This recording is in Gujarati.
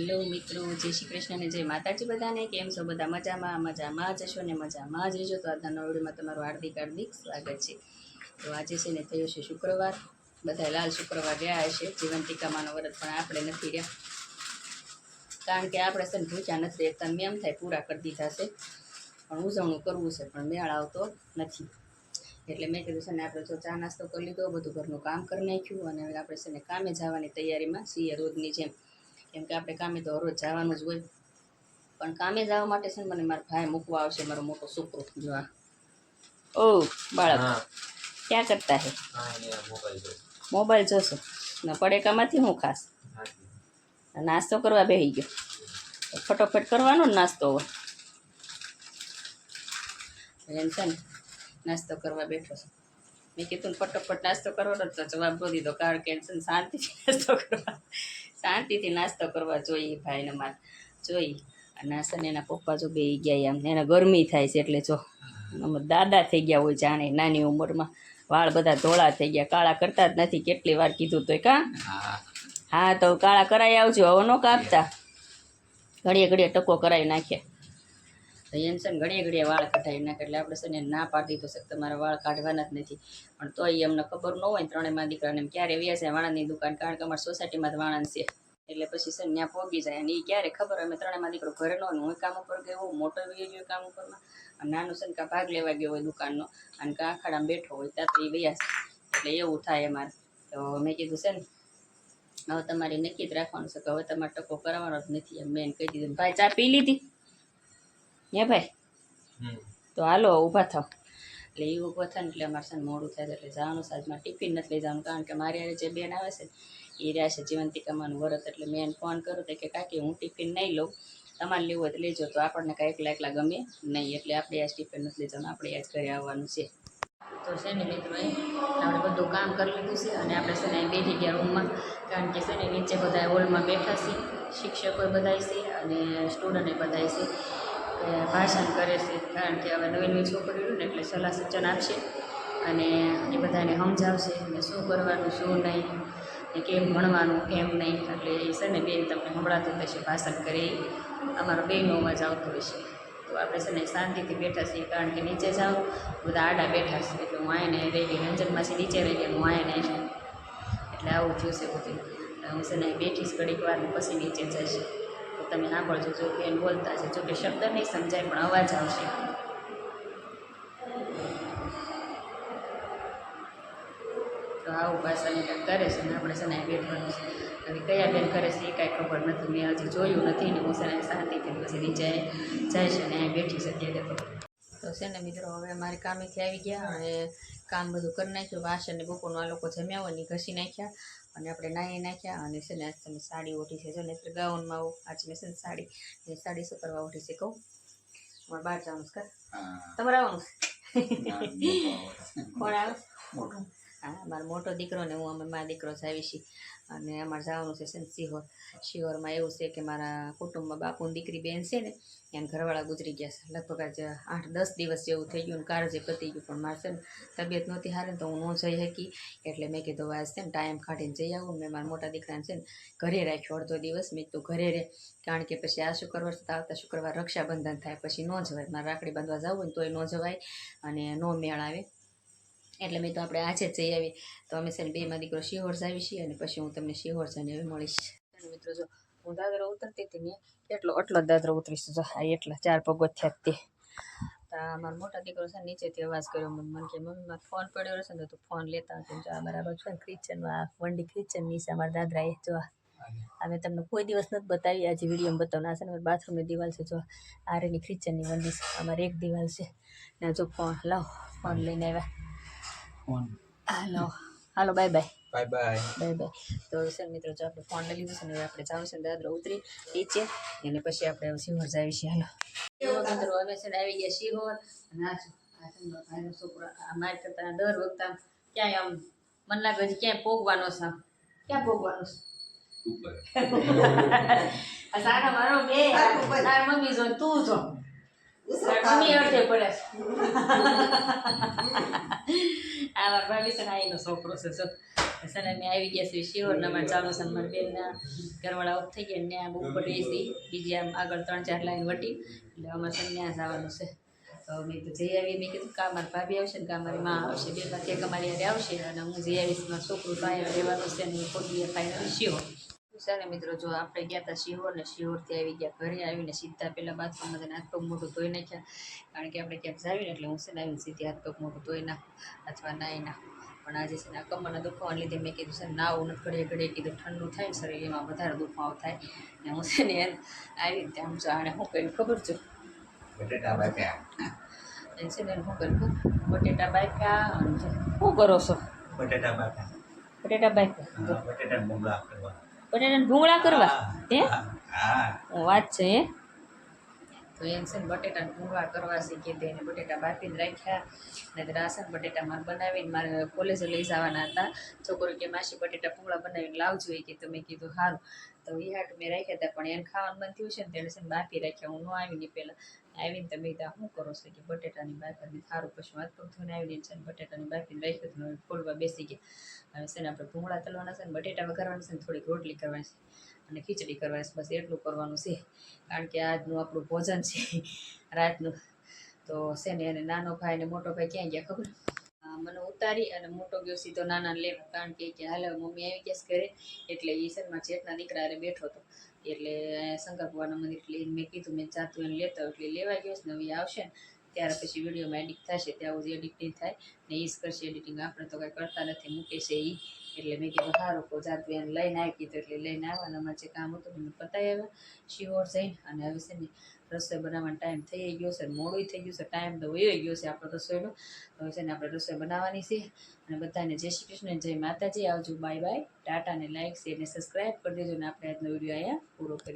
હેલો મિત્રો, જય શ્રી કૃષ્ણ ને જય માતાજી બધાને. કેમ છો બધા? મજામાં જશો ને મજામાં જ રહેજો. તો આજના નવડીમાં તમારું હાર્દિક સ્વાગત છે. તો આજે છે ને થયો છે શુક્રવાર. બધા લાલ શુક્રવાર રહ્યા હશે. જીવંતિકામાનો વ્રત પણ આપણે નથી રહ્યા, કારણ કે આપણે છે ને ભૂખ્યા નથી રહેતા. એમ થાય પૂરા કરી દીધા છે, પણ ઉજવણું કરવું છે પણ મેળ આવતો નથી. એટલે મેં કીધું છે ને આપણે જો ચા નાસ્તો કરી લીધો, બધું ઘરનું કામ કરી નાખ્યું, અને હવે આપણે છે ને કામે જવાની તૈયારીમાં છીએ રોજની જેમ. કેમ કે આપણે કામે તો રોજ જવાનું જ હોય, પણ કામે જવા માટે છે ને મને મારા ભાઈ મૂકવા આવશે, મારો મોટો છોકરો. જો ઓ બાળક ક્યાં કરતા હે? મોબાઈલ જોશો ને પડેકામાંથી હું ખાસ નાસ્તો કરવા બેસી ગયો. ફટોફટ કરવાનો ને નાસ્તો હોય એમ છે ને. નાસ્તો કરવા બેઠો છે. મેં કીધું ને ફટોફટ નાસ્તો કરવાનો તો જવાબ દો દીધો, કારણ કે શાંતિથી નાસ્તો કરવા જોઈએ ભાઈને મારે જોઈ. અને છે ને એના પપ્પા જો બે ગયા, એમ એને ગરમી થાય છે એટલે જો દાદા થઈ ગયા હોય જાણે નાની ઉંમરમાં. વાળ બધા ધોળા થઈ ગયા, કાળા કરતા જ નથી. કેટલી વાર કીધું તોય કાં હા તો કાળા કરાવી આવજો, હવે ન કાપતા. ઘડીએ ઘડીએ ટકો કરાવી નાખીએ તો એમ છે ને ઘડીએ વાળ કઢાવી નાખે. એટલે આપણે છે ને ના પાડી દીધું છે કે તમારા વાળ કાઢવાના જ નથી, પણ તોય એમને ખબર ન હોય ને ત્રણેયમાં દીકરાને ક્યારે વ્યા છે વાણાની દુકાન, કારણ કે અમારી સોસાયટીમાં જ વાણંદ છે. એટલે પછી છે ને ત્યાં પોગી જાય, અને એ ક્યારે ખબર અમે ત્રણેયમાં દીકરો ઘરે ન હોય. હું કામ ઉપર ગયો, મોટો વહી ગયો કામ ઉપરમાં, અને નાનું છે ને કાં ભાગ લેવા ગયો હોય દુકાનનો, અને કાં આખાડામાં બેઠો હોય ત્યાં તો એ વ્યા છે. એટલે એવું થાય અમારે. તો મેં કીધું છે ને હવે તમારે નક્કી જ રાખવાનું છે કે હવે તમારે ટકો કરાવવાનો જ નથી. એમ મેં કહી દીધું. ભાઈ ચા પી લીધી હે ભાઈ? તો હાલો ઊભા થાવ. એટલે એ ઊભા થાય ને એટલે અમારે છે ને મોડું થાય, એટલે જવાનું સાજમાં ટિફિન નથી લઈ જવાનું, કારણ કે મારી યારે જે બેન આવે છે એ રહ્યા છે જીવંતિકામાનું વ્રત. એટલે મેં એને ફોન કર્યો હતો કે કાકી હું ટિફિન નહીં લઉં, તમારે લેવું હોય તો લેજો. તો આપણને કાંઈ એકલા ગમે નહીં, એટલે આપણે આજ ટિફિન નથી લઈ જવાનું, આપણે આજ ઘરે આવવાનું છે. તો છે ને મિત્રો આપણે બધું કામ કરી લીધું છે, અને આપણે છે ને બેઠી ગયા રૂમમાં, કારણ કે છે ને નીચે બધા હોલમાં બેઠા છે. શિક્ષકો બધાય છે અને સ્ટુડન્ટે બધાય છે, ભાષણ કરે છે. કારણ કે હવે નવી છોકરીઓ ને એટલે સલાહ સૂચન આપશે, અને એ બધાને સમજાવશે ને શું કરવાનું શું નહીં, ને કેમ ભણવાનું કેમ નહીં. એટલે એ છે ને બેન તમને સંભળાતું થશે ભાષણ કરે, અમારો બેનો અવાજ આવતો હશે. તો આપણે છે ને શાંતિથી બેઠા છીએ, કારણ કે નીચે જાઓ બધા આડા બેઠા છે. એટલે હું આને રહી ગઈ, રંજનમાંથી નીચે રહી ગઈ, હું આને છું. એટલે આવું થયું છે બધું. હું છે ને બેઠીશ ઘડીક વાર ને પછી નીચે જઈશ. તો તમે સાંભળજો. જો બેન બોલતા છે, જો કે શબ્દ નહીં સમજાય પણ અવાજ આવશે. તો આવું ભાષાને કંઈક કરે છે ને આપણે છે ને બેઠવાનું છે. હવે કયા બેન કરે છે એ કાંઈ ખબર નથી, મેં હજી જોયું નથી ને. હું છે ને શાંતિથી પછી નીચે જાય છે ને અહીં બેઠી છે અત્યારે. તો છે ને મિત્રો હવે અમારે કામેથી આવી ગયા, અને કામ બધું કરી નાખ્યું. વાસણ ને બપોરનું આ લોકો જમ્યા હોય ને ઘસી નાખ્યા, અને આપણે નાહી નાખ્યા. અને છે ને આજ તમે સાડી ઓઢી છે, જો ને એટલે ગાઉનમાં આવું. આજ મેં છે ને સાડી શું કરવા ઓઢી છે કહું? અમારે બહાર જવાનું છે. તમારે આવવાનું છે? કોણ આવે? હા, મારો મોટો દીકરો ને હું, અમે મારા દીકરો જ આવી છીએ. અને અમારે જવાનું છે શિહોરમાં. એવું છે કે મારા કુટુંબમાં બાપુની દીકરી બેન છે ને, એને ઘરવાળા ગુજરી ગયા છે. લગભગ આજે 8-10 દિવસ જેવું થઈ ગયું, ને કાળજી પતી ગયું. પણ મારે છે ને તબિયત નહોતી સારી ને, તો હું ન જઈ શકી. એટલે મેં કીધું આજ છે ને ટાઈમ કાઢીને જઈ આવું. મેં મારા મોટા દીકરાને છે ને ઘરે રાખ્યો અડધો દિવસ. મેં તો ઘરે રહે, કારણ કે પછી આ શુક્રવાર આવતા શુક્રવાર રક્ષાબંધન થાય, પછી ન જવાય. મારે રાખડી બાંધવા જવું હોય ને તોય ન જવાય, અને નો મેળ આવે. એટલે મેં તો આપણે આજે જ જઈ આવી. તો અમે છે ને બેમાં દીકરો શિહોર જ આવી છીએ, અને પછી હું તમને શિહોર જઈને હવે મળીશ. મિત્રો જો હું દાદરો ઉતરતી હતી ને એટલો દાદરો ઉતરીશ. જો હા એટલા 4 પગથિયા જ તે. મારો મોટા દીકરો છે નીચેથી અવાજ કર્યો મને કે મમ્મીમાં ફોન પડ્યો રહેશે ને તો ફોન લેતા હતા. જો બરાબર છે ને કિચનમાં વંડી કિચનની છે અમારા દાદરાએ. જો અમે તમને કોઈ દિવસ નથી બતાવી, આજે વિડીયોમાં બતાવના છે ને. બાથરૂમની દિવાલ છે, જો આ રેની કિચનની વંડી છે. અમારે એક દિવાલ છે ને. જો ફોન લાવો, ફોન લઈને આવ્યા. હાલો બાય બાય. તો છે મિત્રો જો આપણે ફોન લઈ લીધું છે ને, હવે આપણે જવાનું છે દાદરો ઉતરી નીચે, અને પછી આપણે શિહોર જાવી છીએ. હાલો મિત્રો અમે છે ને આવી ગયા શિહોર. ભાઈનો છોકરો મારી કરતા દર વખતે ક્યાંય આમ મને લાગે છે ક્યાંય પોગવાનો છે. ક્યાં પોગવાનો છે? સારા મારો બે તાર મમ્મી જો તું જો મમ્મી અડધે પડે છે. આ મારા ભાભી છે ને આઈનો છોકરો છે. જો સને મેં આવી ગયા છે શિહોરના માં ચાલુ છે મારા બેનના ઘરવાળા ઓફ થઈ ગયા ને ત્યાં બહુ પડી છે બીજી આમ આગળ 3-4 લાઈન વટી એટલે અમારે છે ત્યાં જવાનું છે તો મેં તો જઈ આવી મેં કીધું કા મારી ભાભી આવશે ને કા મારી માં આવશે બેમાંથી એક અમારી હારે આવશે અને હું જઈ આવીશ મારું છોકરું તો અહીંયા રહેવાનું છે ને પગીએ ફાઇનલી શિહોર છે ને મિત્રો જો આપણે ગયા હતા શિહોર ને શિહોરથી આવી ગયા ઘરે આવીને સીધા પહેલાં બાથરૂમમાં જઈને હાથ પગ મોઢું ધોઈ નાખ્યા કારણ કે આપણે ક્યાંક જાવીને એટલે હું છે ને આવીને સીધી હાથ પગ મોઢું ધોઈ નાખું અથવા નાહી નાખું પણ આજે છે ને આ કમરના દુખાવાને લીધે મેં કીધું છે ને નાવું નથી ઘડીએ ઘડીએ કીધું ઠંડુ થાય ને શરીર એમાં વધારે દુખાવો થાય ને હું છે ને આવી રીતે આમ જો આને શું કર્યું ખબર છે બટેટા બાફ્યા એ છે ને શું કર્યું બટેટા બાફ્યા અને શું કરો છો બટેટા બાફ્યા બટેટા બાફ્યા હા, બટેટા ભૂંગળા કરવા બટેટાને ભૂંગળા કરવા હે હા હું વાત છે હે તો એમ છે ને બટેટાને ભૂંગળા કરવા શીખી દે ને બટેટા બાફીને રાખ્યા ને રાસન બટેટા મારે બનાવીને મારે કોલેજે લઈ જવાના હતા છોકરો કે માસી બટેટા ભૂંગળા બનાવીને લાવજો એ કે તો મેં કીધું સારું તો એ હાટ મેં રાખ્યા હતા પણ એને ખાવાનું બંધ થયું છે ને તેણે છે ને બાફી રાખ્યા હું ન આવીને પહેલાં આવીને તમે ત્યાં શું કરો છો કે બટેટાની બાફી સારું પછી વાત પગ થઈને આવીને છે ને બટેટાની બાફીને રાખ્યું હતું હવે ખોલવા બેસી ગયા હવે છે ને આપણે ભૂંગળા તળવાના છે ને બટેટા વઘારવાના છે ને થોડીક રોટલી કરવાની છે અને ખીચડી કરવાની છે બસ એટલું કરવાનું છે કારણ કે આજનું આપણું ભોજન છે રાતનું તો છે ને એને નાનો ભાઈ ને મોટો ભાઈ ક્યાં ગયા ખબર મને ઉતારી અને મોટો ગયો સીધો નાના લેવા કારણ કે હાલ મમ્મી આવી ગયા છે ઘરે એટલે એ શર્મા જેઠના દીકરા હારે બેઠો હતો એટલે શંકર ભગવાનના મંદિર એટલે મેં કીધું મેં જાતું એને લેતા એટલે લેવા ગયો છે ને હવે આવશે ને ત્યારે પછી વિડીયોમાં એડિટ થશે ત્યાં સુધી એડિટ નહીં થાય ને એ જ કરશે એડિટિંગ આપણે તો કાંઈ કરતા નથી મૂકે છે એ એટલે મેં કીધું સારું તો જાતું એને લઈને આવી કીધું એટલે લઈને આવવાના અમારે જે કામ હતું મેં પતાવી આવ્યા શિહોર જઈને અને હવે છે ને રસોઈ બનાવવાનો ટાઈમ થઈ ગયો છે મોડું થઈ ગયું છે ટાઈમ તો વયો ગયો છે આપણો રસોઈનો હવે છે ને આપણે રસોઈ બનાવવાની છે અને બધાને જય શ્રી કૃષ્ણ જય માતાજી આવજો બાય બાય ટાટા ને લાઈક શેર ને સબસ્ક્રાઈબ કરી દેજો ને આપણે આજનો વિડીયો અહીંયા પૂરો કરીએ